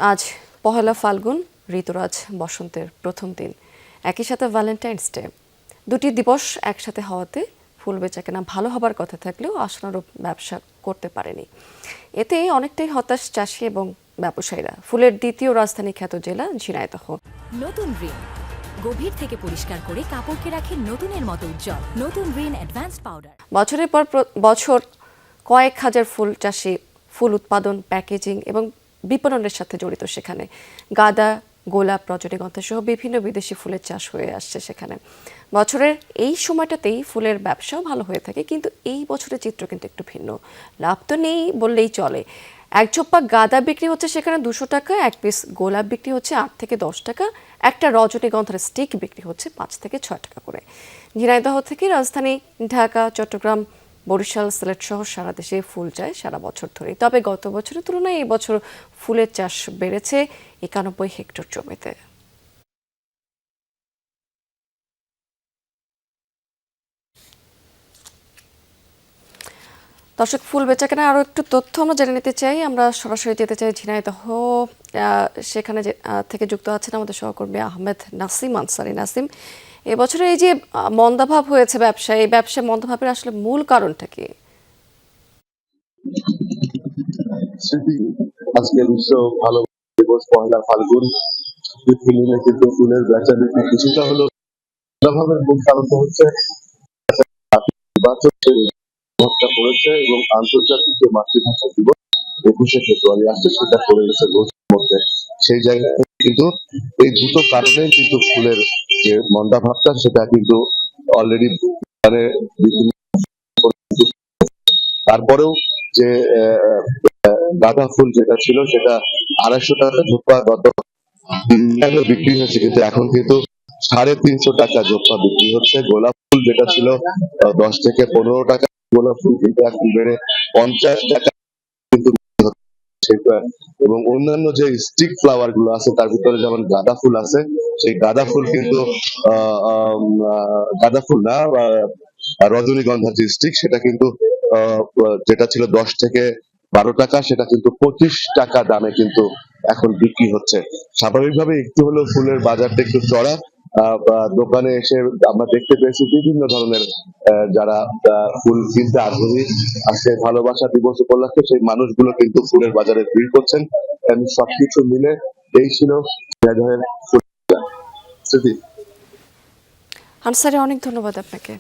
আজ পহেলা ফাল্গুন, ঋতুরাজ বসন্তের প্রথম দিন, একই সাথে ভ্যালেন্টাইন্স ডে। দুটি দিবস একসাথে হওয়াতে ফুল বেচাকেনা ভালো হবার কথা থাকলেও আশানুরূপ ব্যবসা করতে পারেনি। এতে অনেকটাই হতাশ চাষি এবং ব্যবসায়ীরা। ফুলের দ্বিতীয় রাজধানী খ্যাত জেলা ঝিনাইদহ। নতুন রিন গভীর থেকে পরিষ্কার করে কাপড়কে রাখে নতুনের মতো উজ্জ্বল। নতুন রিন অ্যাডভান্সড পাউডার। বছরের পর বছর কয়েক হাজার ফুল চাষি ফুল উৎপাদন, প্যাকেজিং এবং বিপণনের সাথে জড়িত। সেখানে গাঁদা, গোলাপ, রজনীগন্ধা সহ বিভিন্ন বিদেশি ফুলের চাষ হয়ে আসছে সেখানে। বছরের এই সময়টাতেই ফুলের ব্যবসাও ভালো হয়ে থাকে, কিন্তু এই বছরের চিত্র কিন্তু একটু ভিন্ন। লাভ তো নেই বললেই চলে। এক ঝোপা গাঁদা বিক্রি হচ্ছে সেখানে 200 টাকা, এক পিস গোলাপ বিক্রি হচ্ছে 8 থেকে 10 টাকা, একটা রজনীগন্ধার স্টিক বিক্রি হচ্ছে 5 থেকে 6 টাকা করে। ঝিনাইদহ থেকে রাজধানী ঢাকা, চট্টগ্রাম, বরিশাল, সিলেট সহ সারা দেশে ফুল যায় সারা বছর ধরে। তবে গত বছরের তুলনায় এই বছর ফুলের চাষ বেড়েছে 91 হেক্টর জমিতে। দর্শক, ফুল বেচাকেনা আরও একটু তথ্য আমরা জেনে নিতে চাই। আমরা সরাসরি যেতে চাই ঝিনাইদহ। সেখানে থেকে যুক্ত আছেন আমাদের সহকর্মী আহমেদ নাসিম আনসারি। নাসিম, এবছরে এই যে মন্দাভাব হয়েছে ব্যবসায়, এই ব্যবসায় মন্দাভাবের আসলে মূল কারণটা কি? আজকে বিশ্ব ভালো দিবস পহেলা ফাল্গুন। কিন্তু ফুলের বেচা বিক্রি কিছুটা হলো মন্দাভাবের মূল কারণ হচ্ছে পড়েছে এবং আন্তর্জাতিক যে মাতৃভাষা দিবস 21শে ফেব্রুয়ারি আসছে, সেটা পড়ে গেছে রোজার মধ্যে। সেই জায়গায় কিন্তু এই দুটো কারণে কিন্তু ফুলের যে মন্দাভাবটা সেটা কিন্তু অলরেডি মানে বিভিন্ন। তারপরেও যে গাঁদা ফুল যেটা ছিল সেটা 250 টাকা ঝোপা গত বিক্রি হচ্ছে, কিন্তু এখন কিন্তু 350 টাকা ঝোপা বিক্রি হচ্ছে। গোলাপ ফুল যেটা ছিল 10 থেকে 15 টাকা গোলাপ ফুল, কিন্তু এখন বেড়ে 50 টাকা কিন্তু। এবং অন্যান্য যে স্টিক ফ্লাওয়ার গুলো আছে তার ভিতরে যেমন গাঁদা ফুল আছে, সেই গাঁদা ফুল কিন্তু গাঁদা ফুল না, রজনীগন্ধার যে স্টিক সেটা কিন্তু যেটা ছিল 10 থেকে 12 টাকা, সেটা কিন্তু 25 টাকা দামে কিন্তু এখন বিক্রি হচ্ছে। স্বাভাবিকভাবে একটু হলেও ফুলের বাজারটা একটু চড়া। দোকানে এসে আমরা দেখতে পেয়েছি বিভিন্ন ধরনের যারা ফুল কিনতে আগ্রহী। আজকে ভালোবাসা দিবস উপলক্ষে সেই মানুষগুলো কিন্তু ফুলের বাজারে ভিড় করছেন। সবকিছু মিলে এই ছিল ঝিনাইদহের ফুল। আনসারি, অনেক ধন্যবাদ আপনাকে।